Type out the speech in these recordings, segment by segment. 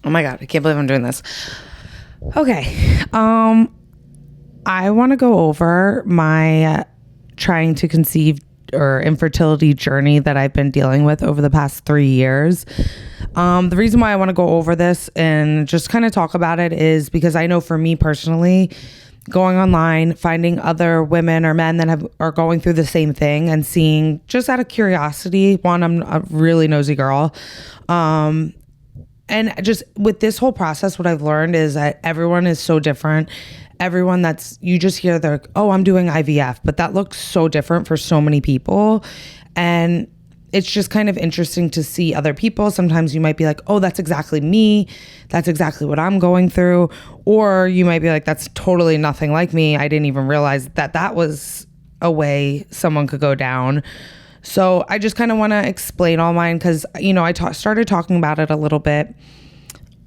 Oh my God, I can't believe I'm doing this. Okay. I want to go over my trying to conceive or infertility journey that I've been dealing with over the past 3 years. The reason why I want to go over this and just kind of talk about it is because I know for me personally, going online, finding other women or men that are going through the same thing and seeing, just out of curiosity, one, I'm a really nosy girl. And just with this whole process, what I've learned is that everyone is so different. Everyone you just hear they're, oh, I'm doing IVF, but that looks so different for so many people. And it's just kind of interesting to see other people. Sometimes you might be like, oh, that's exactly me. That's exactly what I'm going through. Or you might be like, that's totally nothing like me. I didn't even realize that was a way someone could go down. So I just kind of want to explain all mine because, I started talking about it a little bit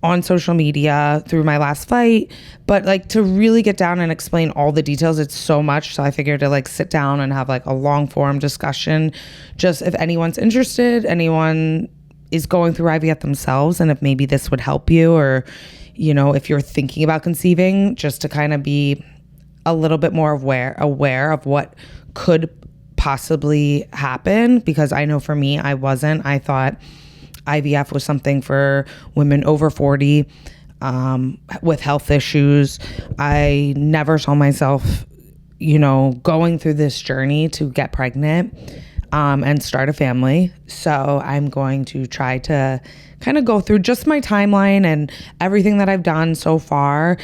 on social media through my last fight, but to really get down and explain all the details, it's so much. So I figured to sit down and have a long form discussion, just if anyone's interested, anyone is going through IVF themselves, and if maybe this would help you, or, if you're thinking about conceiving, just to kind of be a little bit more aware of what could possibly happen. Because I know for me, I thought IVF was something for women over 40 with health issues. I never saw myself, going through this journey to get pregnant and start a family. So I'm going to try to kind of go through just my timeline and everything that I've done so far.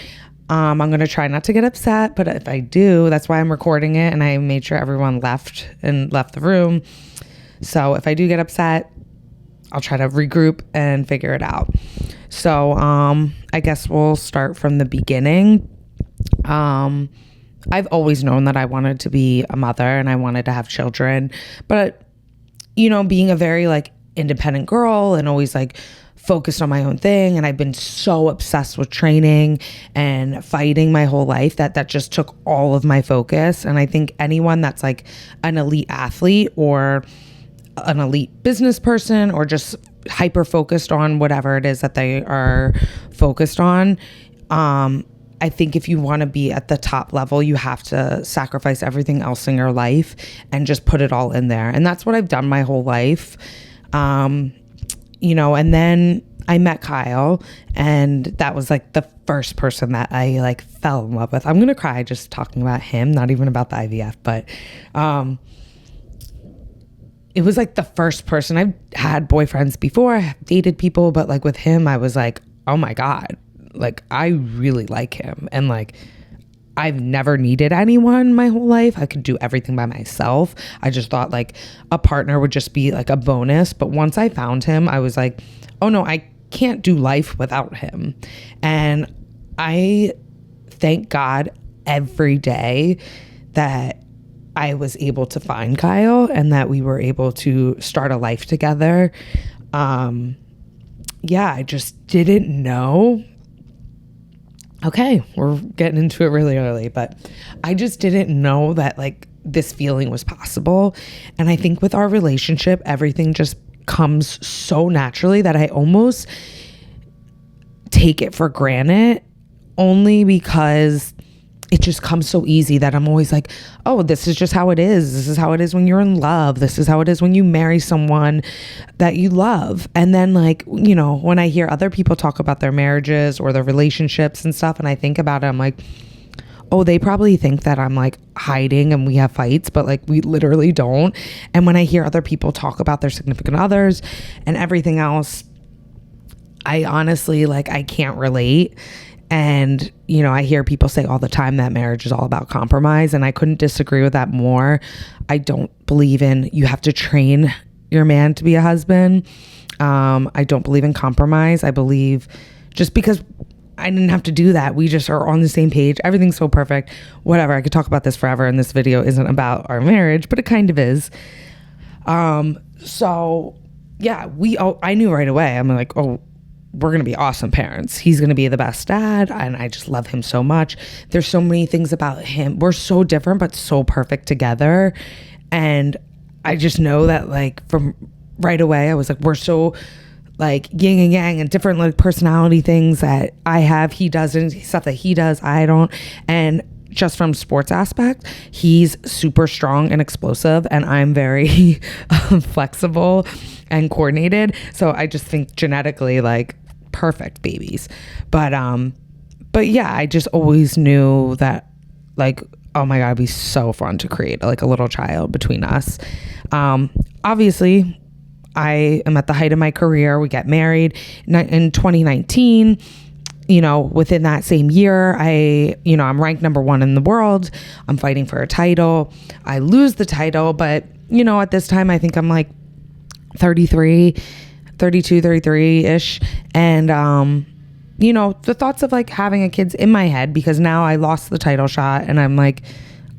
I'm going to try not to get upset, but if I do, that's why I'm recording it, and I made sure everyone left the room. So if I do get upset, I'll try to regroup and figure it out. So I guess we'll start from the beginning. I've always known that I wanted to be a mother and I wanted to have children, but being a very independent girl and always focused on my own thing, and I've been so obsessed with training and fighting my whole life that just took all of my focus. And I think anyone that's an elite athlete or an elite business person or just hyper focused on whatever it is that they are focused on, I think if you want to be at the top level, you have to sacrifice everything else in your life and just put it all in there. And that's what I've done my whole life. And then I met Kyle, and that was the first person that I fell in love with. I'm going to cry just talking about him, not even about the IVF, but, it was the first person. I've had boyfriends before, I've dated people, but with him, I was oh my God, I really like him. And I've never needed anyone my whole life. I could do everything by myself. I just thought a partner would just be a bonus. But once I found him, I was oh no, I can't do life without him. And I thank God every day that I was able to find Kyle and that we were able to start a life together. I just didn't know. Okay, we're getting into it really early, but I just didn't know that this feeling was possible. And I think with our relationship, everything just comes so naturally that I almost take it for granted, only because it just comes so easy that I'm always oh, this is just how it is. This is how it is when you're in love. This is how it is when you marry someone that you love. And then when I hear other people talk about their marriages or their relationships and stuff, and I think about it, I'm oh, they probably think that I'm hiding and we have fights, but we literally don't. And when I hear other people talk about their significant others and everything else, I honestly I can't relate. And, I hear people say all the time that marriage is all about compromise, and I couldn't disagree with that more. I don't believe you have to train your man to be a husband. I don't believe in compromise. I believe just because I didn't have to do that, we just are on the same page. Everything's so perfect. Whatever. I could talk about this forever, and this video isn't about our marriage, but it kind of is. So yeah, I knew right away. I'm oh, we're going to be awesome parents. He's going to be the best dad. And I just love him so much. There's so many things about him. We're so different, but so perfect together. And I just know that from right away, I was we're so like yin and yang and different like personality things that I have, he doesn't, stuff that he does, I don't. And just from sports aspect, he's super strong and explosive, and I'm very flexible and coordinated. So I just think genetically, like, perfect babies. But yeah, I just always knew that, like, oh my God, it'd be so fun to create like a little child between us. Obviously, I am at the height of my career. We get married in 2019. You know, within that same year, I'm ranked number 1 in the world. I'm fighting for a title. I lose the title, but, you know, at this time, I think I'm like 33 ish. And, you know, the thoughts of like having a kid's in my head, because now I lost the title shot and I'm like,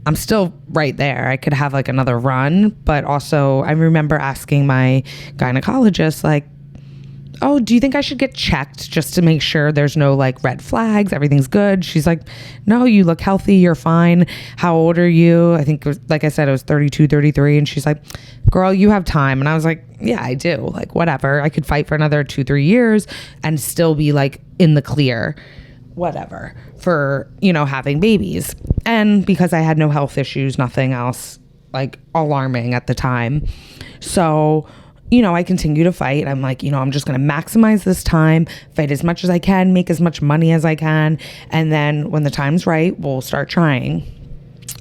I'm still right there. I could have like another run, but also I remember asking my gynecologist, like, oh, do you think I should get checked just to make sure there's no like red flags, everything's good? She's like, no, you look healthy, you're fine. How old are you? I think, like I said, I was 32, 33. And she's like, girl, you have time. And I was like, yeah, I do. Like, whatever. I could fight for another 2-3 years and still be like in the clear, whatever, for, you know, having babies. And because I had no health issues, nothing else like alarming at the time. So, you know, I continue to fight. I'm like, you know, I'm just going to maximize this time, fight as much as I can, make as much money as I can. And then when the time's right, we'll start trying.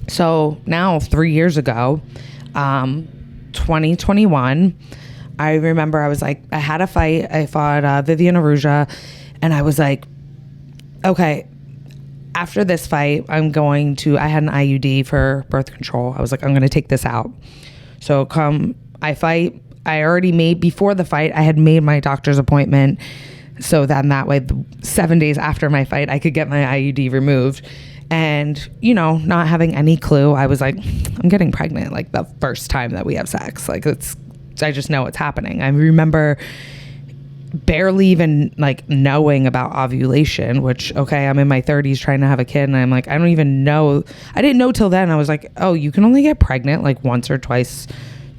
So now 3 years ago, 2021, I remember I was like, I had a fight. I fought Vivian Arujah, and I was like, okay, after this fight, I had an IUD for birth control. I was like, I'm going to take this out. So I fight. I already before the fight, I had made my doctor's appointment. So then that way, 7 days after my fight, I could get my IUD removed. And, you know, not having any clue, I was like, I'm getting pregnant like the first time that we have sex. Like, I just know it's happening. I remember barely even like knowing about ovulation, which, okay, I'm in my 30s trying to have a kid, and I'm like, I don't even know. I didn't know till then. I was like, oh, you can only get pregnant like once or twice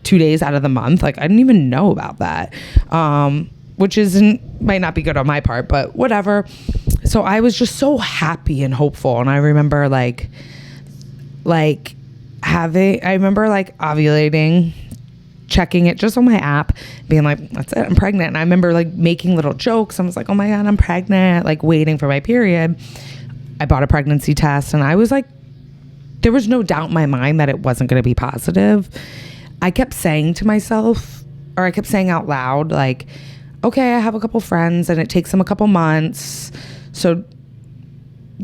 2 days out of the month. Like, I didn't even know about that, which might not be good on my part, but whatever. So I was just so happy and hopeful. And I remember I remember ovulating, checking it just on my app, being like, that's it, I'm pregnant. And I remember like making little jokes. I was like, oh my God, I'm pregnant, like waiting for my period. I bought a pregnancy test, and I was like, there was no doubt in my mind that it wasn't going to be positive. I kept saying to myself, or I kept saying out loud, like, okay, I have a couple friends and it takes them a couple months, so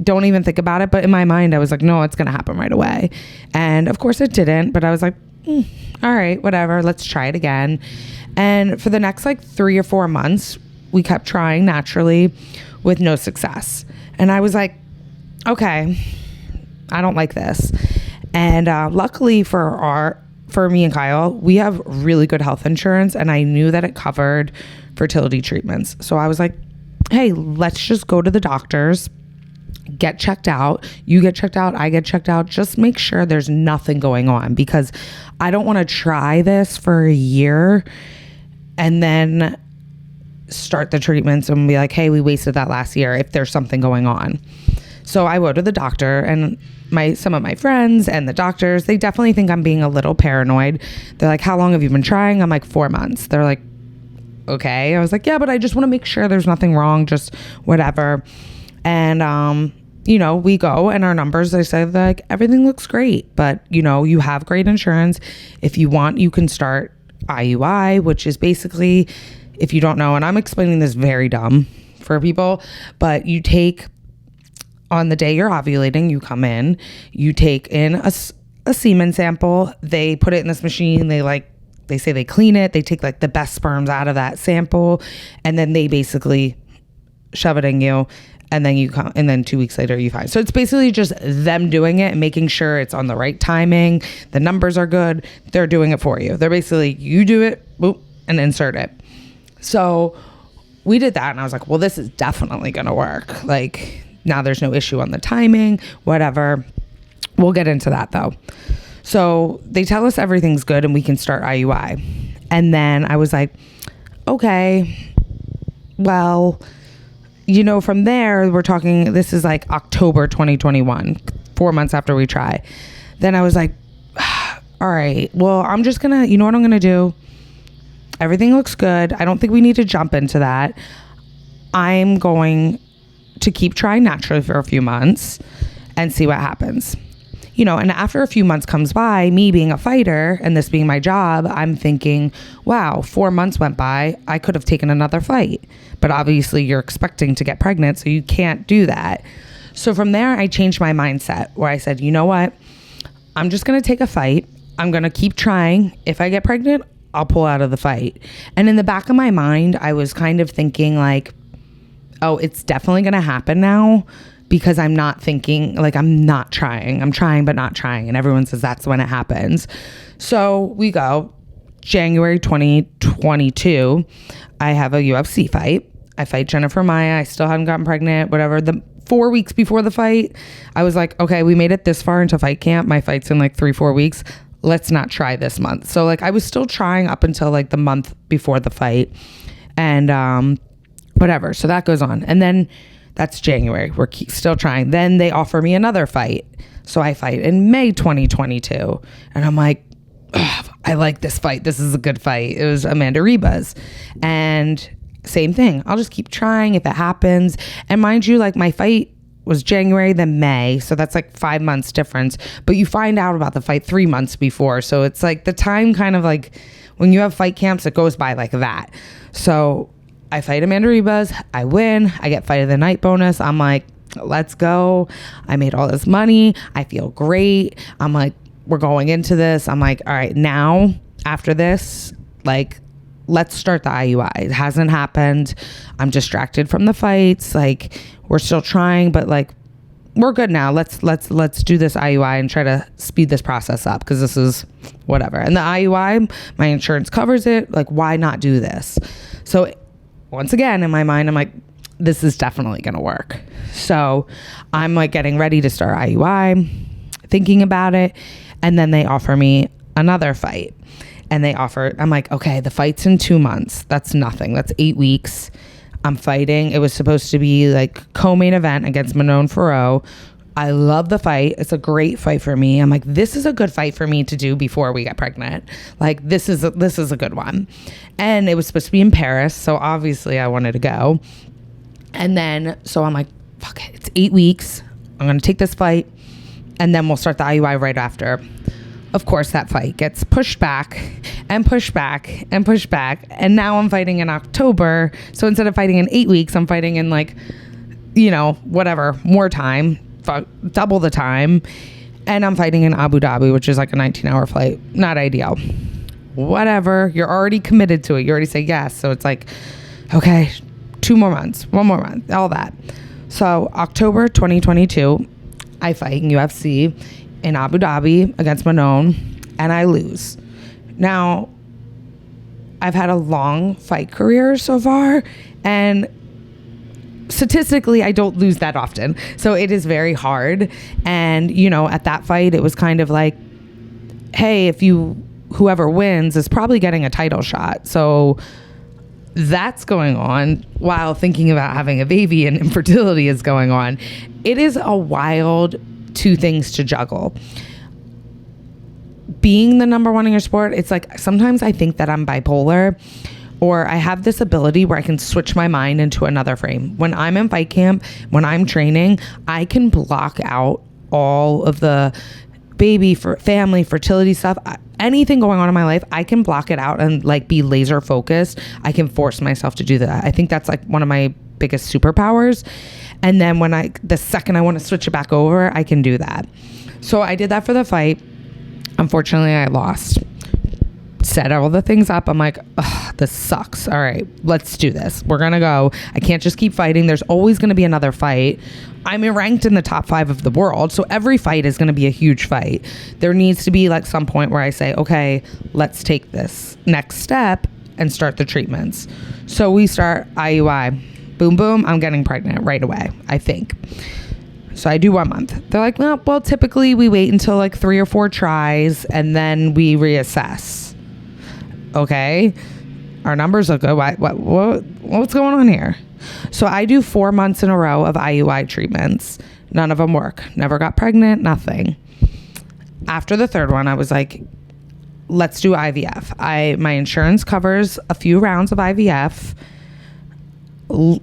don't even think about it. But in my mind, I was like, no, it's going to happen right away. And of course it didn't, but I was like, all right, whatever, let's try it again. And for the next 3 or 4 months, we kept trying naturally with no success. And I was like, okay, I don't like this. And luckily for me and Kyle, we have really good health insurance, and I knew that it covered fertility treatments. So I was like, hey, let's just go to the doctors, get checked out. You get checked out, I get checked out. Just make sure there's nothing going on, because I don't want to try this for a year and then start the treatments and be like, hey, we wasted that last year if there's something going on. So I go to the doctor, and some of my friends and the doctors, they definitely think I'm being a little paranoid. They're like, how long have you been trying? I'm like, 4 months. They're like, okay. I was like, yeah, but I just want to make sure there's nothing wrong, just whatever. And, we go, and our numbers, they say like, everything looks great, but you have great insurance. If you want, you can start IUI, which is basically, if you don't know, and I'm explaining this very dumb for people, but you take, on the day you're ovulating, you come in, you take in a semen sample, they put it in this machine, they say they clean it, they take the best sperms out of that sample, and then they basically shove it in you, and then you come, and then 2 weeks later you find. So it's basically just them doing it and making sure it's on the right timing, the numbers are good, they're doing it for you. They're basically, you do it, boop, and insert it. So we did that, and I was like, well, this is definitely gonna work. Now there's no issue on the timing, whatever. We'll get into that though. So they tell us everything's good and we can start IUI. And then I was like, okay, well, from there, we're talking, this is like October 2021, 4 months after we try. Then I was like, all right, well, I'm just gonna, you know what I'm gonna do? Everything looks good. I don't think we need to jump into that. I'm going to keep trying naturally for a few months and see what happens. And after a few months comes by, me being a fighter and this being my job, I'm thinking, wow, 4 months went by. I could have taken another fight. But obviously you're expecting to get pregnant, so you can't do that. So from there, I changed my mindset where I said, you know what? I'm just going to take a fight. I'm going to keep trying. If I get pregnant, I'll pull out of the fight. And in the back of my mind, I was kind of thinking like, oh, it's definitely going to happen now. Because I'm not thinking, like, I'm not trying. I'm trying, but not trying. And everyone says that's when it happens. So we go January 2022. I have a UFC fight. I fight Jennifer Maya. I still hadn't gotten pregnant, whatever. The 4 weeks before the fight, I was like, okay, we made it this far into fight camp. My fight's in like 3-4 weeks. Let's not try this month. So like I was still trying up until like the month before the fight. And whatever. So that goes on. And then that's January. We're still trying. Then they offer me another fight. So I fight in May 2022. And I'm like, I like this fight. This is a good fight. It was Amanda Ribas. And same thing. I'll just keep trying if it happens. And mind you, like my fight was January, then May. So that's like 5 months difference. But you find out about the fight 3 months before. So it's like the time kind of like when you have fight camps, it goes by like that. So I fight Amanda Ribas, I win, I get fight of the night bonus. I'm like, let's go. I made all this money. I feel great. I'm like, we're going into this. I'm like, all right, now after this, like, let's start the IUI. It hasn't happened. I'm distracted from the fights. Like, we're still trying, but like, we're good now. Let's do this IUI and try to speed this process up because this is whatever. And the IUI, my insurance covers it. Like, why not do this? So once again, in my mind, I'm like, this is definitely going to work. So I'm like getting ready to start IUI, thinking about it. And then they offer me another fight. And I'm like, okay, the fight's in 2 months. That's nothing. That's 8 weeks. I'm fighting. It was supposed to be like co-main event against Manon Farrow. I love the fight. It's a great fight for me. I'm like, this is a good fight for me to do before we get pregnant. Like, this is a good one. And it was supposed to be in Paris. So obviously I wanted to go. And then, so I'm like, fuck it. It's 8 weeks. I'm going to take this fight. And then we'll start the IUI right after. Of course, that fight gets pushed back and pushed back and pushed back. And now I'm fighting in October. So instead of fighting in 8 weeks, I'm fighting in like, whatever, more time. Double the time. And I'm fighting in Abu Dhabi, which is like a 19-hour flight. Not ideal. Whatever. You're already committed to it. You already say yes. So it's like, okay, 2 more months, 1 more month, all that. So October 2022, I fight in UFC in Abu Dhabi against Manon, and I lose. Now, I've had a long fight career so far, and statistically, I don't lose that often. So it is very hard. And, at that fight, it was kind of like, hey, whoever wins is probably getting a title shot. So that's going on while thinking about having a baby and infertility is going on. It is a wild 2 things to juggle. Being the number one in your sport, it's like, sometimes I think that I'm bipolar, or I have this ability where I can switch my mind into another frame. When I'm in fight camp, when I'm training, I can block out all of the baby, for family, fertility stuff, anything going on in my life. I can block it out and like be laser focused. I can force myself to do that. I think that's like one of my biggest superpowers. And then the second I want to switch it back over, I can do that. So I did that for the fight. Unfortunately, I lost. Set all the things up. I'm like, this sucks. All right, let's do this. We're going to go. I can't just keep fighting. There's always going to be another fight. I'm ranked in the top 5 of the world. So every fight is going to be a huge fight. There needs to be like some point where I say, okay, let's take this next step and start the treatments. So we start IUI. Boom, boom. I'm getting pregnant right away, I think. So I do 1 month. They're like, well, typically we wait until like 3 or 4 tries and then we reassess. Okay. our numbers look good. What's going on here? So I do 4 months in a row of IUI treatments. None of them work. Never got pregnant, nothing. After the third one, I was like, let's do IVF. My insurance covers a few rounds of IVF.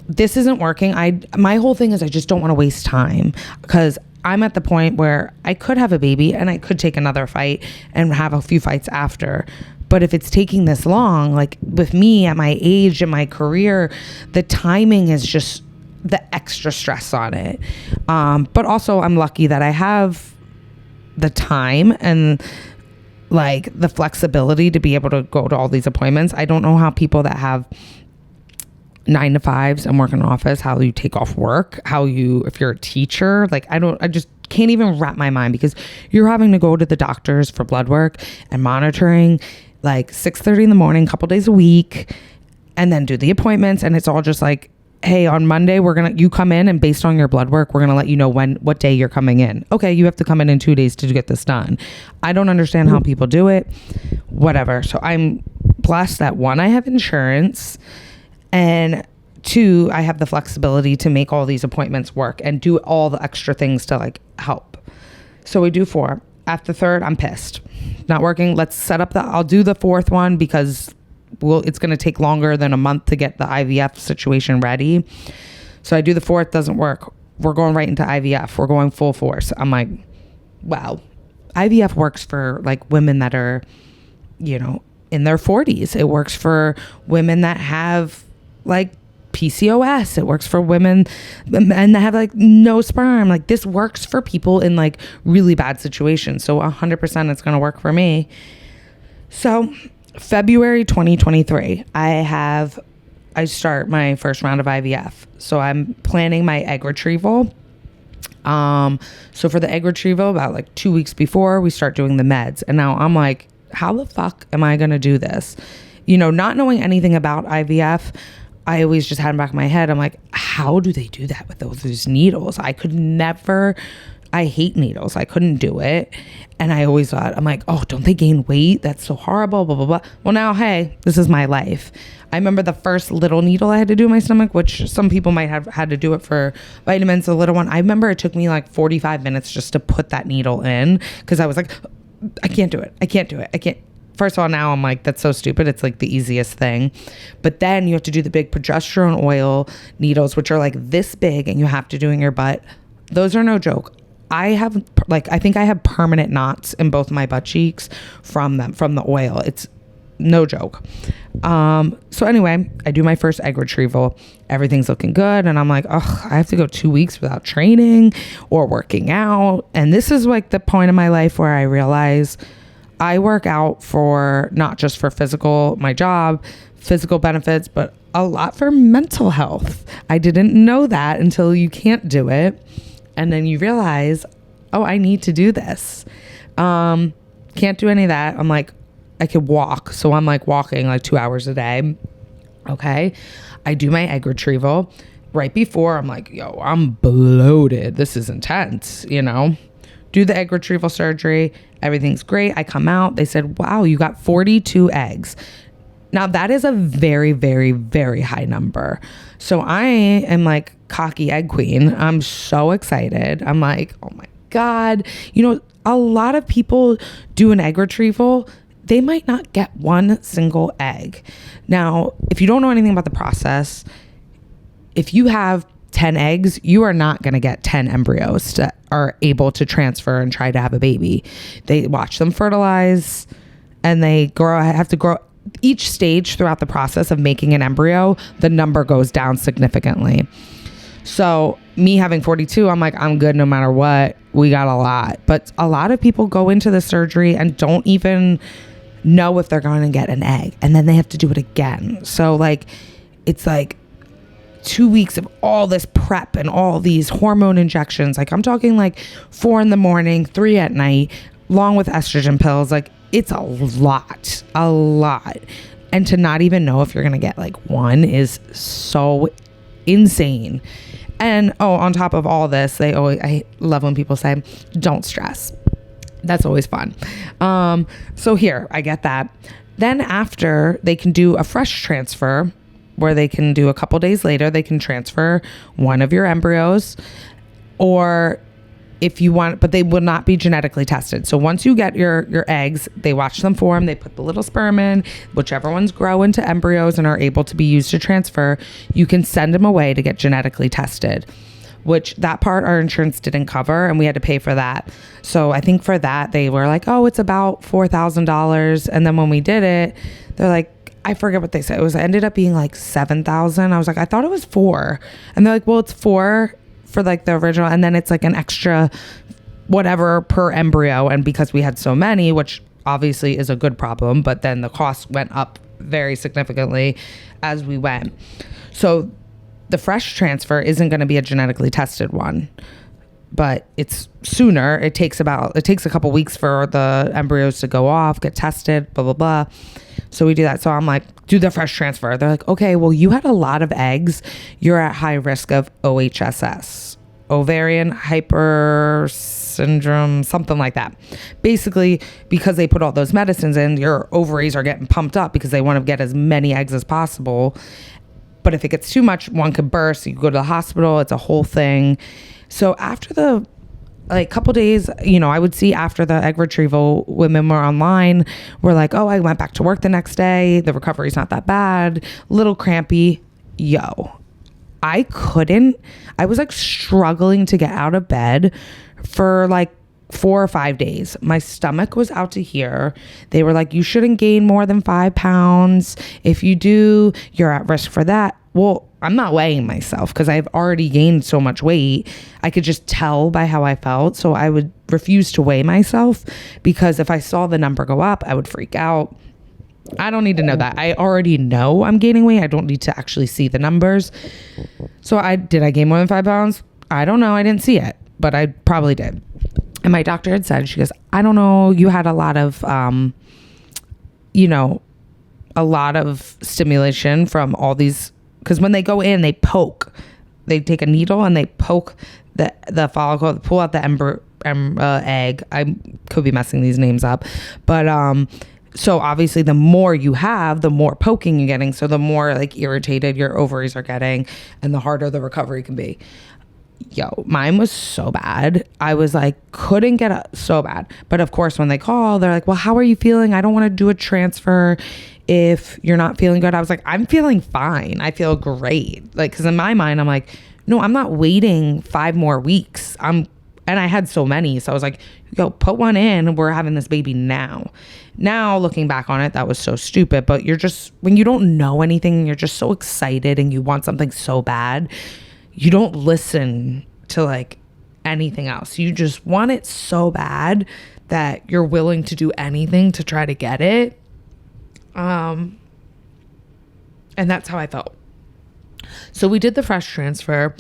This isn't working. My whole thing is I just don't want to waste time, because I'm at the point where I could have a baby and I could take another fight and have a few fights after. But if it's taking this long, like with me at my age and my career, the timing is just the extra stress on it. But also I'm lucky that I have the time and like the flexibility to be able to go to all these appointments. I don't know how people that have 9 to 5s and work in an office, how you take off work, if you're a teacher, like I just can't even wrap my mind, because you're having to go to the doctors for blood work and monitoring like 6:30 in the morning, a couple days a week, and then do the appointments. And it's all just like, hey, on Monday, you come in, and based on your blood work, we're going to let you know what day you're coming in. Okay, you have to come in 2 days to get this done. I don't understand how people do it, whatever. So I'm blessed that 1, I have insurance, and 2, I have the flexibility to make all these appointments work and do all the extra things to like help. So we do 4. After 3rd, I'm pissed. Not working. Let's set up I'll do the 4th one, because it's going to take longer than a month to get the IVF situation ready. So I do the 4th, doesn't work. We're going right into IVF. We're going full force. I'm like, wow. IVF works for like women that are, in their 40s. It works for women that have like PCOS. It works for women and that have like no sperm. Like this works for people in like really bad situations. So 100% it's going to work for me. So February 2023, I start my first round of IVF. So I'm planning my egg retrieval. So for the egg retrieval, about like 2 weeks before, we start doing the meds. And now I'm like, how the fuck am I going to do this? Not knowing anything about IVF, I always just had in the back of my head, I'm like, how do they do that with those needles? I hate needles. I couldn't do it. And I always thought, I'm like, oh, don't they gain weight? That's so horrible, blah, blah, blah. Well, now, hey, this is my life. I remember the first little needle I had to do in my stomach, which some people might have had to do it for vitamins, the little one. I remember it took me like 45 minutes just to put that needle in, because I was like, I can't do it. I can't. First of all, now I'm like, that's so stupid. It's like the easiest thing. But then you have to do the big progesterone oil needles, which are like this big, and you have to do in your butt. Those are no joke. I think I have permanent knots in both my butt cheeks from the oil. It's no joke. So anyway, I do my first egg retrieval. Everything's looking good. And I'm like, oh, I have to go 2 weeks without training or working out. And this is like the point in my life where I realize I work out for not just for my job, physical benefits, but a lot for mental health. I didn't know that until you can't do it. And then you realize, oh, I need to do this. Can't do any of that. I'm like, I could walk. So I'm like walking like 2 hours a day. Okay. I do my egg retrieval. Right before, I'm like, yo, I'm bloated. This is intense, Do the egg retrieval surgery. Everything's great. I come out. They said, wow, you got 42 eggs. Now that is a very, very, very high number. So I am like cocky egg queen. I'm so excited. I'm like, oh my God. A lot of people do an egg retrieval. They might not get one single egg. Now, if you don't know anything about the process, if you have 10 eggs, you are not going to get 10 embryos that are able to transfer and try to have a baby. They watch them fertilize, and they have to grow. Each stage throughout the process of making an embryo, the number goes down significantly. So me having 42, I'm like, I'm good no matter what. We got a lot. But a lot of people go into the surgery and don't even know if they're going to get an egg. And then they have to do it again. So like, it's like 2 weeks of all this prep and all these hormone injections. Like I'm talking like 4 in the morning, 3 at night, along with estrogen pills. Like it's a lot. And to not even know if you're going to get like one is so insane. And on top of all this, I love when people say, don't stress. That's always fun. So here, I get that. Then after, they can do a fresh transfer where they can do a couple days later, they can transfer one of your embryos, or if you want, but they will not be genetically tested. So once you get your eggs, they watch them form, they put the little sperm in, whichever ones grow into embryos and are able to be used to transfer, you can send them away to get genetically tested, which that part our insurance didn't cover, and we had to pay for that. So I think for that, they were like, oh, it's about $4,000. And then when we did it, they're like, I forget what they said. It ended up being like $7,000. I was like, I thought it was $4,000. And they're like, well, it's $4,000 for like the original, and then it's like an extra whatever per embryo. And because we had so many, which obviously is a good problem, but then the cost went up very significantly as we went. So the fresh transfer isn't going to be a genetically tested one, but it's sooner. It takes a couple weeks for the embryos to go off, get tested, blah, blah, blah. So we do that. So I'm like, do the fresh transfer. They're like, okay, well, you had a lot of eggs. You're at high risk of OHSS, ovarian hyper syndrome, something like that. Basically, because they put all those medicines in, your ovaries are getting pumped up because they want to get as many eggs as possible. But if it gets too much, one could burst. You go to the hospital. It's a whole thing. So after the couple days, I would see after the egg retrieval, women were online, were like, oh, I went back to work the next day. The recovery's not that bad. Little crampy. I was like struggling to get out of bed for like 4 or 5 days. My stomach was out to here. They were like, you shouldn't gain more than 5 pounds. If you do, you're at risk for that. Well, I'm not weighing myself because I've already gained so much weight. I could just tell by how I felt. So I would refuse to weigh myself, because if I saw the number go up, I would freak out. I don't need to know that. I already know I'm gaining weight. I don't need to actually see the numbers. So did I gain more than 5 pounds? I don't know. I didn't see it, but I probably did. And my doctor had said, she goes, I don't know. You had a lot of, a lot of stimulation from all these, because when they go in, they take a needle and they poke the follicle, pull out the egg. I could be messing these names up, but so obviously the more you have, the more poking you're getting. So the more like irritated your ovaries are getting, and the harder the recovery can be. Mine was so bad. I was like, couldn't get up, so bad. But of course, when they call, they're like, well, how are you feeling? I don't want to do a transfer if you're not feeling good. I was like, I'm feeling fine. I feel great. Like, because in my mind, I'm like, no, I'm not waiting 5 more weeks. And I had so many. So I was like, put one in. We're having this baby now. Now, looking back on it, that was so stupid. But you're just, when you don't know anything, you're just so excited and you want something so bad, you don't listen to like anything else. You just want it so bad that you're willing to do anything to try to get it. And that's how I felt. So we did the fresh transfer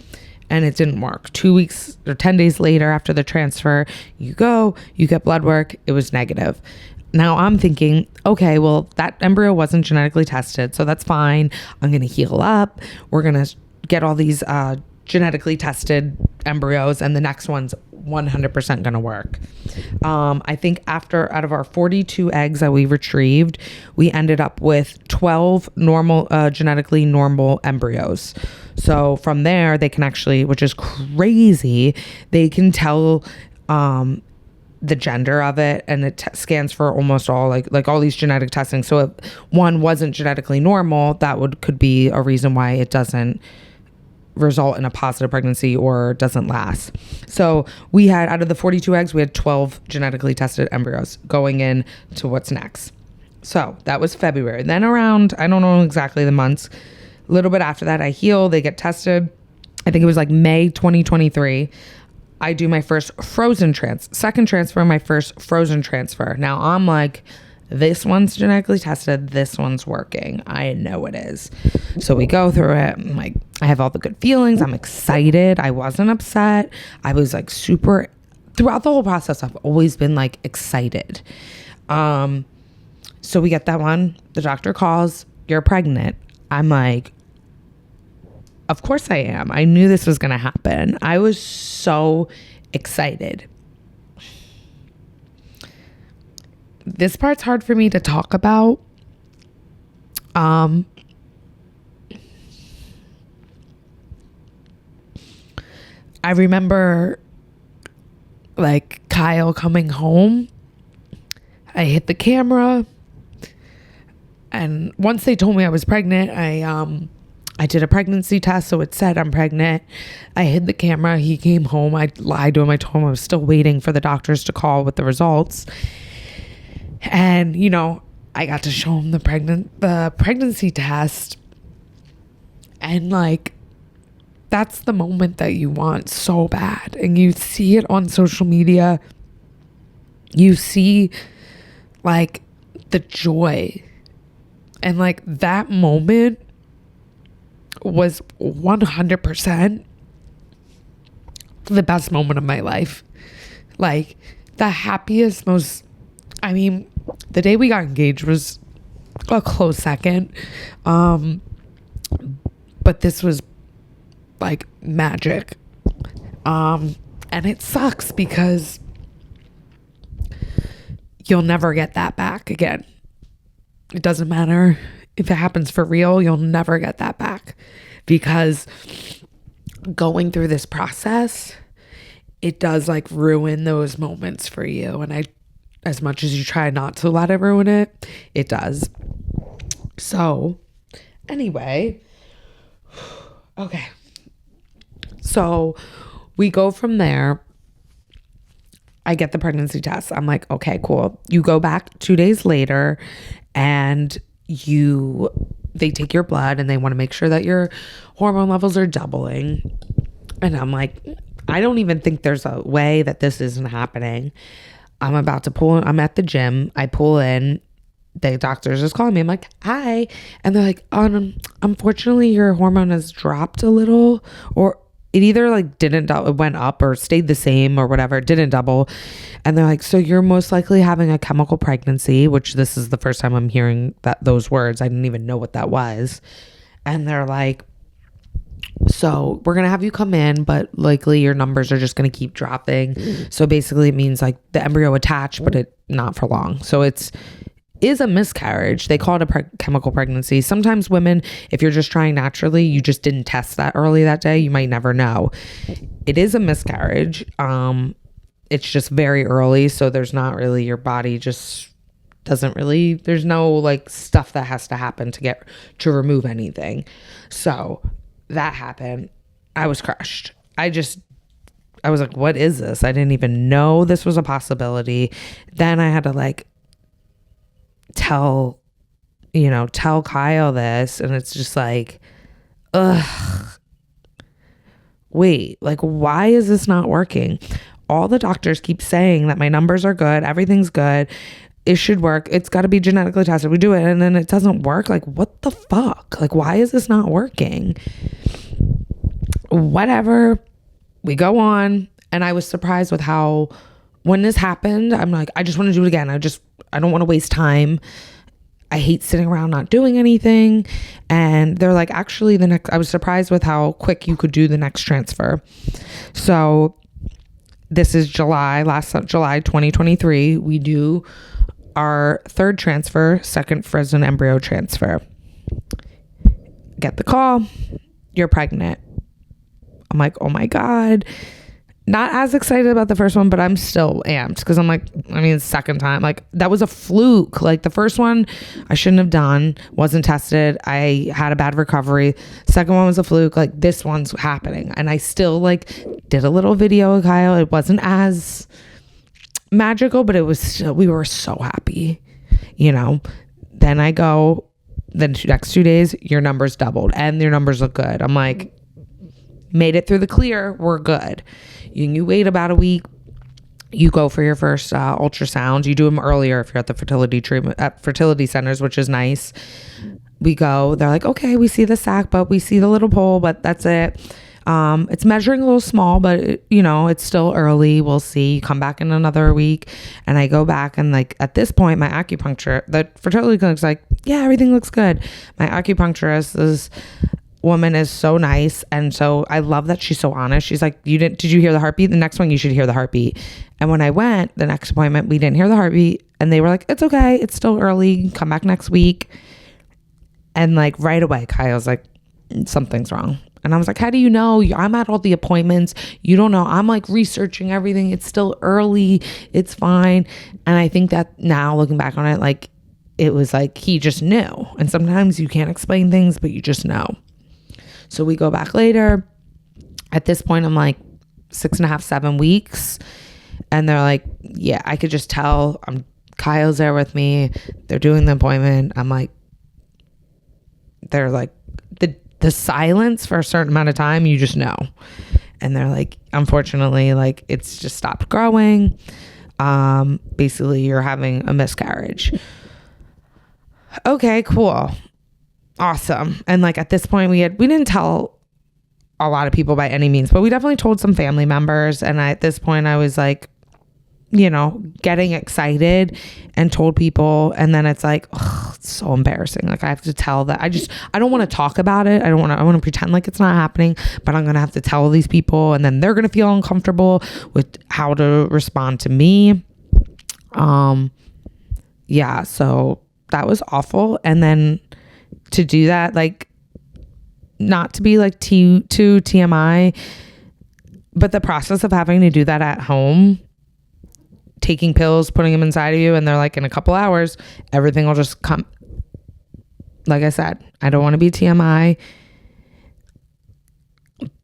and it didn't work. 2 weeks or 10 days later after the transfer, you get blood work. It was negative. Now I'm thinking, okay, well, that embryo wasn't genetically tested, so that's fine. I'm going to heal up. We're going to get all these genetically tested embryos, and the next one's 100% going to work. I think out of our 42 eggs that we retrieved, we ended up with 12 genetically normal embryos. So from there, they can actually, which is crazy, they can tell the gender of it, and it scans for almost all like all these genetic testing. So if one wasn't genetically normal, that could be a reason why it doesn't result in a positive pregnancy or doesn't last. So we had, out of the 42 eggs, we had 12 genetically tested embryos going in to what's next. So that was February. Then around, I don't know exactly the months, a little bit after that, I heal, they get tested. I think it was like May 2023. I do my first second transfer, my first frozen transfer. Now I'm like, this one's genetically tested. This one's working. I know it is. So we go through it. I'm like, I have all the good feelings. I'm excited. I wasn't upset. I was like super, throughout the whole process, I've always been like excited. So we get that one. The doctor calls, you're pregnant. I'm like, of course I am. I knew this was going to happen. I was so excited. This part's hard for me to talk about I remember like Kyle coming home. I hit the camera, and once they told me I was pregnant, I did a pregnancy test, so it said I'm pregnant. I hid the camera. He came home. I lied to him. I told him I was still waiting for the doctors to call with the results. And, you know, I got to show him the pregnancy test. And like, that's the moment that you want so bad. And you see it on social media. You see like the joy. And like that moment was 100% the best moment of my life. Like the happiest, the day we got engaged was a close second. But this was like magic. And it sucks because you'll never get that back again. It doesn't matter if it happens for real, you'll never get that back, because going through this process, it does like ruin those moments for you. And as much as you try not to let it ruin it, it does. So anyway, okay. So we go from there. I get the pregnancy test. I'm like, okay, cool. You go back 2 days later and they take your blood and they want to make sure that your hormone levels are doubling. And I'm like, I don't even think there's a way that this isn't happening. I'm about to I'm at the gym. I pull in. The doctor's just calling me. I'm like, hi. And they're like, unfortunately, your hormone has dropped a little, or it either like it went up or stayed the same or whatever. It didn't double. And they're like, so you're most likely having a chemical pregnancy, which this is the first time I'm hearing those words. I didn't even know what that was. And they're like, so we're going to have you come in, but likely your numbers are just going to keep dropping. So basically it means like the embryo attached, but it not for long. So is a miscarriage. They call it a chemical pregnancy. Sometimes women, if you're just trying naturally, you just didn't test that early that day, you might never know. It is a miscarriage. It's just very early. So there's not really, your body just doesn't really, there's no like stuff that has to happen to remove anything. So that happened. I was crushed. I was like, what is this? I didn't even know this was a possibility. Then I had to like tell Kyle this, and it's just like, ugh, wait, like, why is this not working? All the doctors keep saying that my numbers are good, everything's good, it should work, it's got to be genetically tested, we do it, and then it doesn't work. Like, what the fuck? Like, why is this not working? Whatever, we go on. And I was surprised with how, when this happened, I'm like, I just want to do it again. I don't want to waste time. I hate sitting around not doing anything. And they're like, actually, I was surprised with how quick you could do the next transfer. So this is last July 2023. We do our third transfer, second frozen embryo transfer. Get the call, you're pregnant. I'm like, oh my God. Not as excited about the first one, but I'm still amped because I'm like, second time, like that was a fluke. Like the first one I shouldn't have done, wasn't tested. I had a bad recovery. Second one was a fluke. Like this one's happening. And I still like did a little video with Kyle. It wasn't as magical, but it was still, we were so happy, Then the next 2 days, your numbers doubled and your numbers look good. I'm like, made it through the clear. We're good. You wait about a week. You go for your first ultrasounds. You do them earlier if you're at the fertility centers, which is nice. We go. They're like, okay, we see the sac, but we see the little pole, but that's it. It's measuring a little small, but it's still early. We'll see. You come back in another week, and I go back, and like at this point, my acupuncturist, the fertility clinic's like, yeah, everything looks good. My acupuncturist woman is so nice, and so I love that she's so honest. She's like, did you hear the heartbeat? The next one you should hear the heartbeat. And when I went the next appointment, we didn't hear the heartbeat, and they were like, it's okay, it's still early, come back next week. And like right away, Kyle's like, something's wrong. And I was like, how do you know? I'm at all the appointments. You don't know. I'm like researching everything. It's still early. It's fine. And I think that now looking back on it, like it was like he just knew. And sometimes you can't explain things, but you just know. So we go back later. At this point, I'm like 6.5, 7 weeks. And they're like, yeah, I could just tell. Kyle's there with me. They're doing the appointment. I'm like, they're like, the silence for a certain amount of time, you just know. And they're like, unfortunately, like it's just stopped growing. Basically you're having a miscarriage. Okay, cool. Awesome. And like at this point we didn't tell a lot of people by any means, but we definitely told some family members. And at this point I was like, getting excited and told people. And then it's like, it's so embarrassing. Like I have to tell that I don't want to talk about it. I want to pretend like it's not happening, but I'm going to have to tell these people, and then they're going to feel uncomfortable with how to respond to me. Yeah, so that was awful. And then to do that, like not to be like too TMI, but the process of having to do that at home, taking pills, putting them inside of you, and they're like, in a couple hours, everything will just come. Like I said, I don't want to be TMI,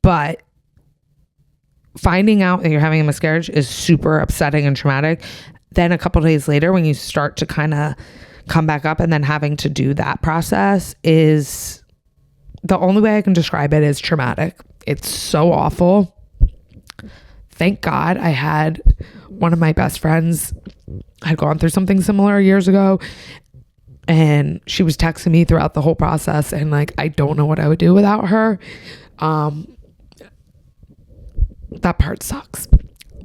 but finding out that you're having a miscarriage is super upsetting and traumatic. Then a couple days later, when you start to kind of come back up, and then having to do that process is the only way I can describe it is traumatic. It's so awful. Thank God I had one of my best friends had gone through something similar years ago, and she was texting me throughout the whole process, and like I don't know what I would do without her. That part sucks.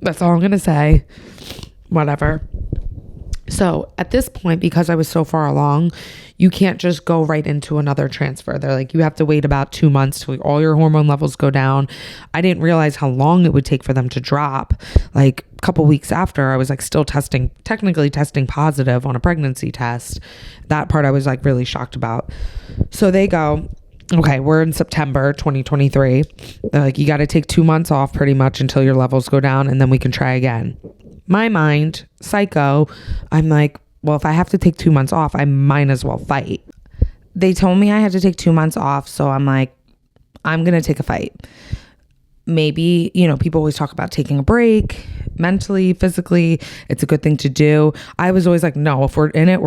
That's all I'm gonna say. Whatever. So at this point, because I was so far along, you can't just go right into another transfer. They're like, you have to wait about 2 months till all your hormone levels go down. I didn't realize how long it would take for them to drop. Like a couple weeks after, I was like still technically testing positive on a pregnancy test. That part I was like really shocked about. So they go, okay, we're in September 2023. They're like, you got to take 2 months off pretty much until your levels go down, and then we can try again. My mind, psycho, I'm like, well, if I have to take 2 months off, I might as well fight. They told me I had to take 2 months off. So I'm like, I'm going to take a fight. Maybe, people always talk about taking a break mentally, physically. It's a good thing to do. I was always like, no, if we're in it,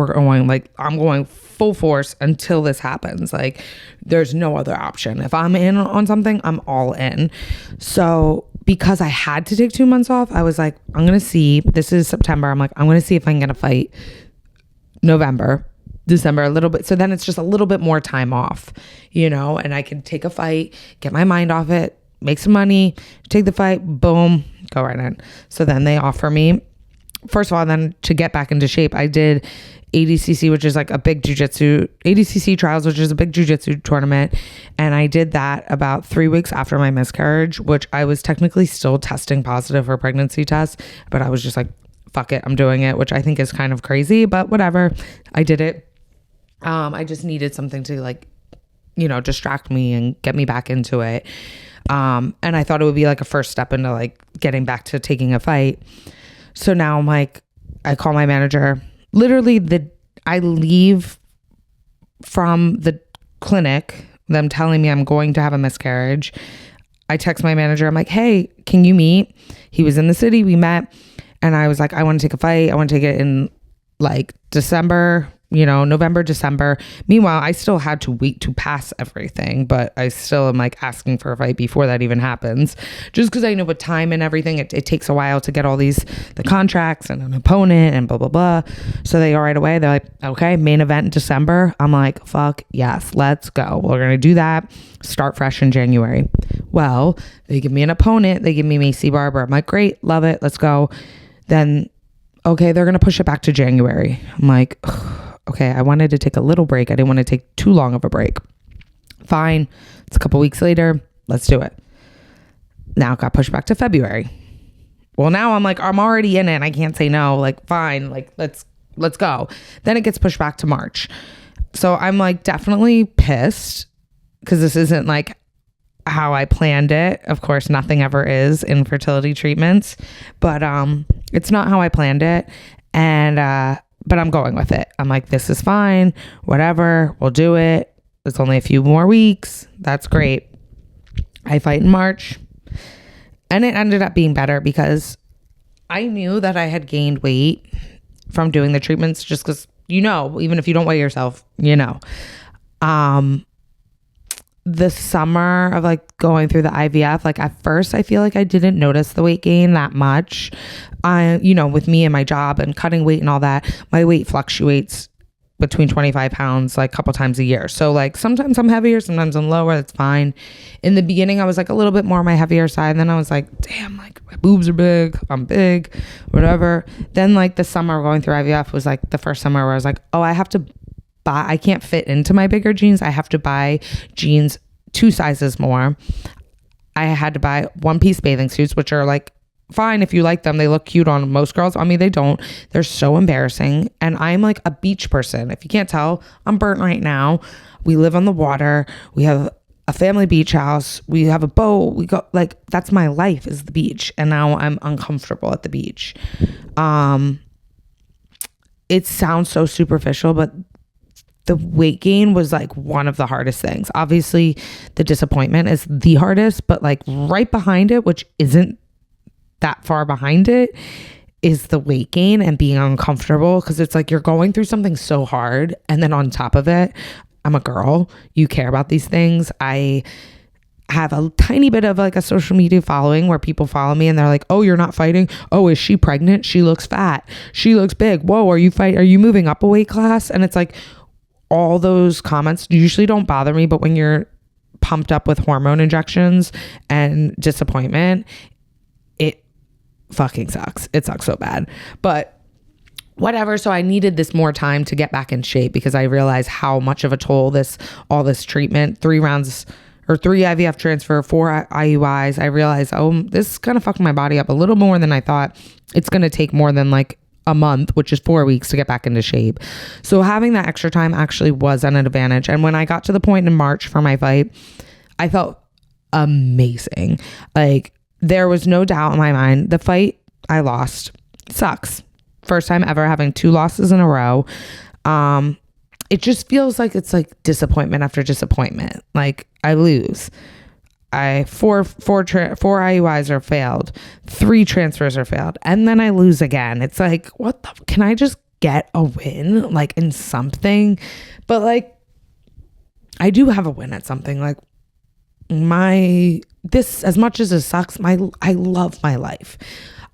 I'm going full force until this happens. Like there's no other option. If I'm in on something, I'm all in. So because I had to take 2 months off, I was like, I'm going to see, this is September. I'm like, I'm going to see if I can get a fight November, December, a little bit. So then it's just a little bit more time off, and I can take a fight, get my mind off it, make some money, take the fight, boom, go right in. So then they offer me, first of all, then to get back into shape, I did ADCC, which is like a big ADCC trials, which is a big jiu-jitsu tournament. And I did that about 3 weeks after my miscarriage, which I was technically still testing positive for pregnancy tests, but I was just like, fuck it, I'm doing it, which I think is kind of crazy, but whatever. I did it. I just needed something to distract me and get me back into it. And I thought it would be like a first step into like getting back to taking a fight. So now I'm like, I call my manager. Literally, I leave from the clinic, them telling me I'm going to have a miscarriage. I text my manager. I'm like, hey, can you meet? He was in the city. We met. And I was like, I want to take a fight. I want to take it in like December, November, December. Meanwhile, I still had to wait to pass everything, but I still am like asking for a fight before that even happens. Just because I know with time and everything, it takes a while to get all the contracts and an opponent and blah, blah, blah. So they go right away. They're like, okay, main event in December. I'm like, fuck yes, let's go. We're going to do that. Start fresh in January. Well, they give me an opponent. They give me Macy Barber. I'm like, great, love it. Let's go. Then, okay, they're going to push it back to January. I'm like, ugh. Okay, I wanted to take a little break. I didn't want to take too long of a break. Fine. It's a couple weeks later. Let's do it. Now it got pushed back to February. Well, now I'm like, I'm already in it. I can't say no. Like, fine. Like, let's go. Then it gets pushed back to March. So I'm like definitely pissed because this isn't like how I planned it. Of course, nothing ever is in fertility treatments, but it's not how I planned it. And but I'm going with it. I'm like, this is fine, whatever, we'll do it. It's only a few more weeks. That's great. I fight in March, and it ended up being better because I knew that I had gained weight from doing the treatments, just because, even if you don't weigh yourself, the summer of like going through the IVF, like at first I feel like I didn't notice the weight gain that much. With me and my job and cutting weight and all that, my weight fluctuates between 25 pounds like a couple times a year. So like sometimes I'm heavier, sometimes I'm lower. That's fine. In the beginning, I was like a little bit more on my heavier side. And then I was like, damn, like my boobs are big. I'm big, whatever. Then like the summer going through IVF was like the first summer where I was like, oh, I can't fit into my bigger jeans. I have to buy jeans 2 sizes more. I had to buy 1-piece bathing suits, which are like fine if you like them. They look cute on most girls. On me, they don't. They're so embarrassing. And I'm like a beach person. If you can't tell, I'm burnt right now. We live on the water. We have a family beach house. We have a boat. We go, like, that's my life, is the beach. And now I'm uncomfortable at the beach. It sounds so superficial, but the weight gain was like one of the hardest things. Obviously, the disappointment is the hardest, but like right behind it, which isn't that far behind it, is the weight gain and being uncomfortable, because it's like you're going through something so hard, and then on top of it, I'm a girl. You care about these things. I have a tiny bit of like a social media following where people follow me and they're like, oh, you're not fighting? Oh, is she pregnant? She looks fat. She looks big. Whoa, are you moving up a weight class? And it's like, all those comments usually don't bother me, but when you're pumped up with hormone injections and disappointment, it fucking sucks. It sucks so bad, but whatever. So I needed this more time to get back in shape, because I realized how much of a toll all this treatment, 3 rounds or 3 IVF transfer, 4 IUIs. I realized, oh, this is kind of fucking my body up a little more than I thought. It's going to take more than like a month, which is 4 weeks, to get back into shape. So having that extra time actually was an advantage. And when I got to the point in March for my fight, I felt amazing. Like there was no doubt in my mind. The fight I lost sucks. First time ever having 2 losses in a row. It just feels like it's like disappointment after disappointment. Like I lose. Four IUIs are failed, 3 transfers are failed, and then I lose again. It's like, can I just get a win, like in something? But like, I do have a win at something. Like as much as it sucks, I love my life.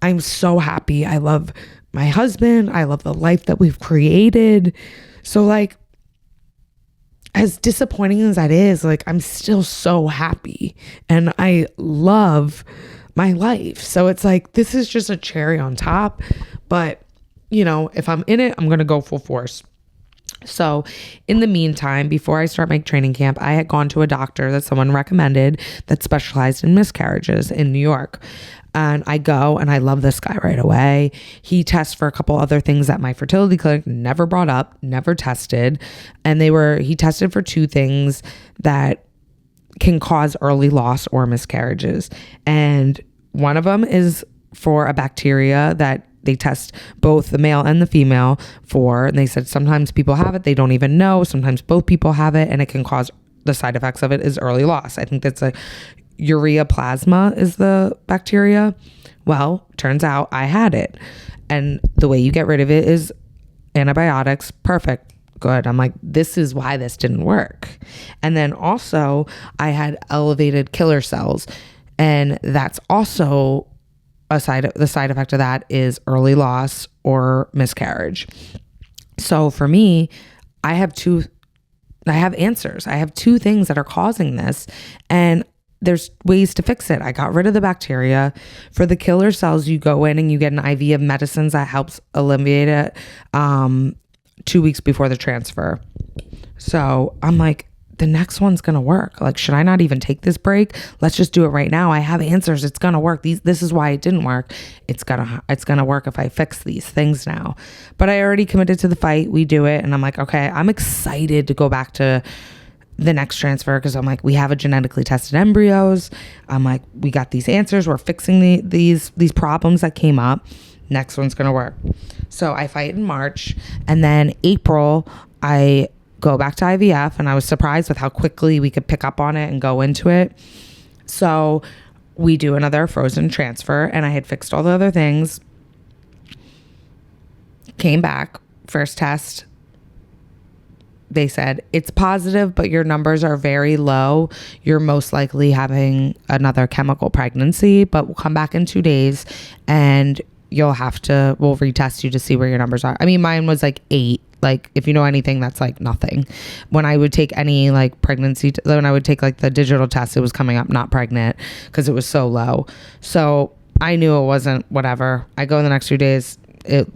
I'm so happy. I love my husband. I love the life that we've created. So like, as disappointing as that is, like I'm still so happy and I love my life. So it's like, this is just a cherry on top, but if I'm in it, I'm going to go full force. So in the meantime, before I start my training camp, I had gone to a doctor that someone recommended that specialized in miscarriages in New York. And I go and I love this guy right away. He tests for a couple other things that my fertility clinic never brought up, never tested. And he tested for 2 things that can cause early loss or miscarriages. And one of them is for a bacteria that they test both the male and the female for. And they said sometimes people have it, they don't even know. Sometimes both people have it, and it can cause, the side effects of it is early loss. I think that's urea plasma is the bacteria. Well, turns out I had it. And the way you get rid of it is antibiotics. Perfect. Good. I'm like, this is why this didn't work. And then also I had elevated killer cells. And that's also the side effect of that is early loss or miscarriage. So for me, I have answers. I have 2 things that are causing this, and there's ways to fix it. I got rid of the bacteria. For the killer cells, you go in and you get an IV of medicines that helps alleviate it 2 weeks before the transfer. So I'm like, the next one's going to work. Like, should I not even take this break? Let's just do it right now. I have answers. It's going to work. This is why it didn't work. It's going to work if I fix these things now. But I already committed to the fight. We do it. And I'm like, okay, I'm excited to go back to the next transfer, because I'm like, we have a genetically tested embryos. I'm like, we got these answers. We're fixing these problems that came up. Next one's going to work. So I fight in March, and then April, I go back to IVF, and I was surprised with how quickly we could pick up on it and go into it. So we do another frozen transfer, and I had fixed all the other things. Came back, first test. They said, it's positive, but your numbers are very low. You're most likely having another chemical pregnancy, but we'll come back in 2 days and we'll retest you to see where your numbers are. I mean, mine was like 8. Like, if you know anything, that's like nothing. When I would take any like pregnancy, when I would take like the digital test, it was coming up not pregnant because it was so low. So I knew it wasn't whatever. I go in the next 2 days, it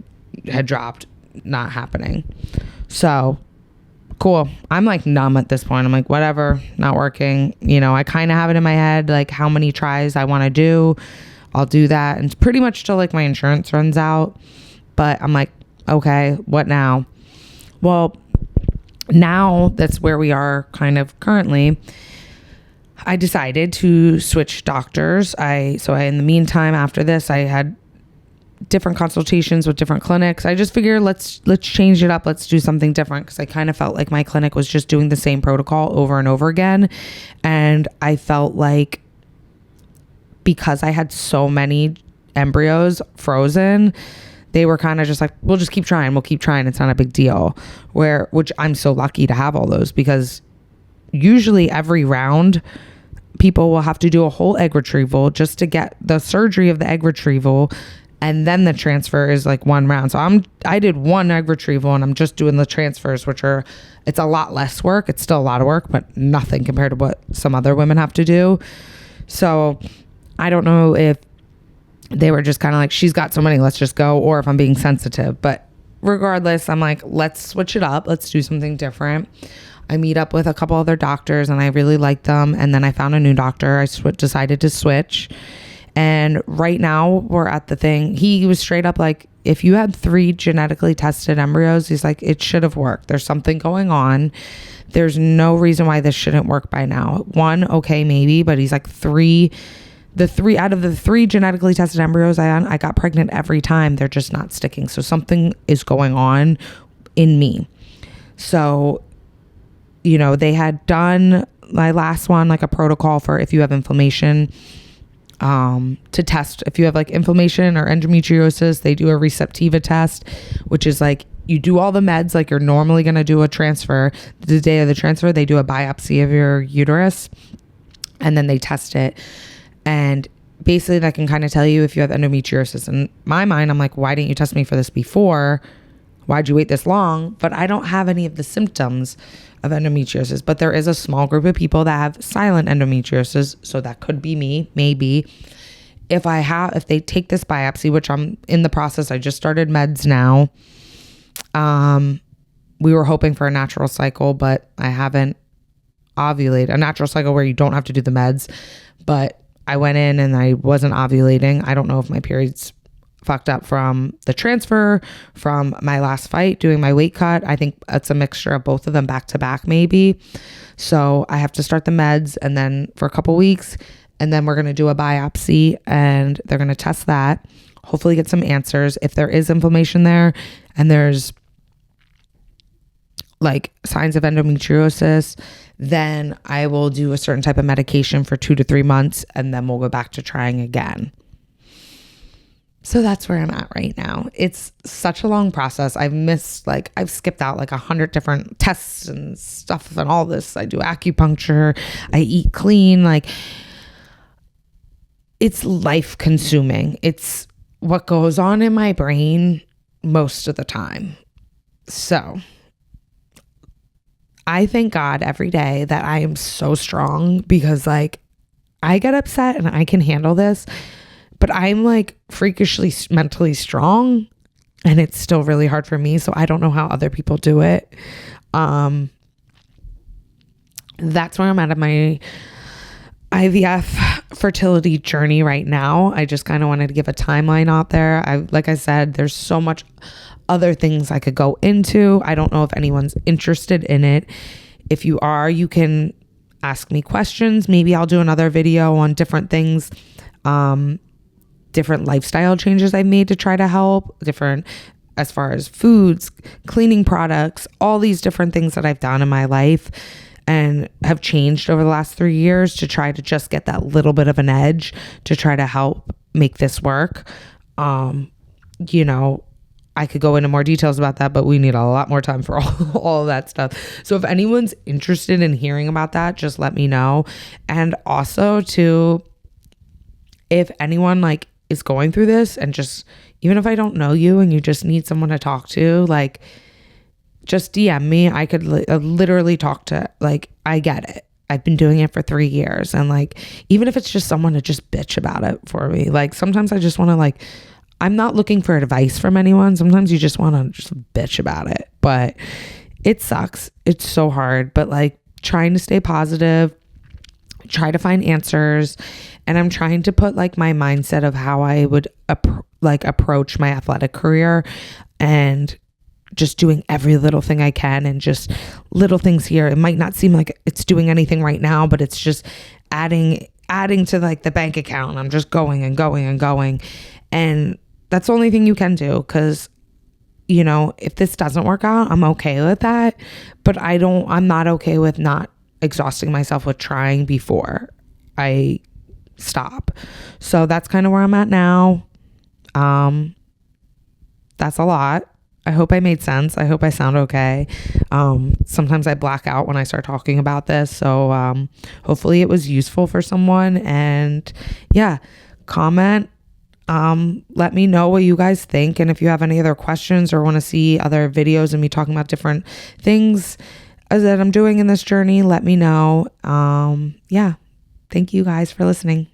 had dropped, not happening. So cool. I'm like numb at this point. I'm like, whatever, not working. You know, I kind of have it in my head, like how many tries I want to do. I'll do that. And it's pretty much till like my insurance runs out. But I'm like, okay, what now? Well, now that's where we are kind of currently. I decided to switch doctors. In the meantime, after this, I had different consultations with different clinics. I just figured let's change it up. Let's do something different, because I kind of felt like my clinic was just doing the same protocol over and over again. And I felt like because I had so many embryos frozen, they were kind of just like, we'll just keep trying. We'll keep trying. It's not a big deal. Which I'm so lucky to have all those, because usually every round people will have to do a whole egg retrieval just to get the surgery of the egg retrieval. And then the transfer is like one round. So I did one egg retrieval, and I'm just doing the transfers, it's a lot less work. It's still a lot of work, but nothing compared to what some other women have to do. So I don't know if they were just kind of like, she's got so many, let's just go, or if I'm being sensitive. But regardless, I'm like, let's switch it up. Let's do something different. I meet up with a couple other doctors, and I really liked them. And then I found a new doctor. I decided to switch. And right now we're at the thing. He was straight up like, if you had 3 genetically tested embryos, he's like, it should have worked. There's something going on. There's no reason why this shouldn't work by now. 1, okay, maybe, but he's like 3. Out of the 3 genetically tested embryos I got pregnant every time. They're just not sticking. So something is going on in me. So, you know, they had done my last one, like a protocol for if you have inflammation, to test if you have like inflammation or endometriosis. They do a Receptiva test, which is like, you do all the meds like you're normally going to do a transfer. The day of the transfer, they do a biopsy of your uterus, and then they test it. And basically that can kind of tell you if you have endometriosis. In my mind, I'm like, why didn't you test me for this before? Why'd you wait this long? But I don't have any of the symptoms of endometriosis. But there is a small group of people that have silent endometriosis. So that could be me, maybe. If they take this biopsy, which I'm in the process, I just started meds now. We were hoping for a natural cycle, but I haven't ovulated. A natural cycle where you don't have to do the meds. But I went in and I wasn't ovulating. I don't know if my period's fucked up from the transfer, from my last fight, doing my weight cut. I think it's a mixture of both of them back to back, maybe. So I have to start the meds, and then for a couple weeks, and then we're going to do a biopsy, and they're going to test that, hopefully get some answers. If there is inflammation there and there's like signs of endometriosis, then I will do a certain type of medication for 2 to 3 months, and then we'll go back to trying again. So that's where I'm at right now. It's such a long process. I've skipped out like 100 different tests and stuff and all this. I do acupuncture. I eat clean. Like, it's life consuming. It's what goes on in my brain most of the time. So I thank God every day that I am so strong, because like I get upset and I can handle this, but I'm like freakishly mentally strong, and it's still really hard for me. So I don't know how other people do it. that's where I'm at in my IVF fertility journey right now. I just kind of wanted to give a timeline out there. Like I said, there's so much other things I could go into. I don't know if anyone's interested in it. If you are, you can ask me questions. Maybe I'll do another video on different things, different lifestyle changes I've made to try to help, different as far as foods, cleaning products, all these different things that I've done in my life and have changed over the last 3 years to try to just get that little bit of an edge to try to help make this work. You know, I could go into more details about that, but we need a lot more time for all of that stuff. So if anyone's interested in hearing about that, just let me know. And also too, if anyone like is going through this and just, even if I don't know you and you just need someone to talk to, like just DM me. I could literally talk to, like, I get it. I've been doing it for 3 years. And like, even if it's just someone to just bitch about it for me, like sometimes I just want to like, I'm not looking for advice from anyone. Sometimes you just want to just bitch about it, but it sucks. It's so hard, but like trying to stay positive, try to find answers. And I'm trying to put like my mindset of how I would approach my athletic career and just doing every little thing I can and just little things here. It might not seem like it's doing anything right now, but it's just adding to like the bank account. I'm just going and going and going. And that's the only thing you can do. Cause you know, if this doesn't work out, I'm okay with that, but I'm not okay with not exhausting myself with trying before I stop. So that's kind of where I'm at now. That's a lot. I hope I made sense. I hope I sound okay. Sometimes I black out when I start talking about this. So hopefully it was useful for someone. And yeah, comment. Let me know what you guys think. And if you have any other questions or want to see other videos of me talking about different things that I'm doing in this journey, let me know. Yeah. Thank you guys for listening.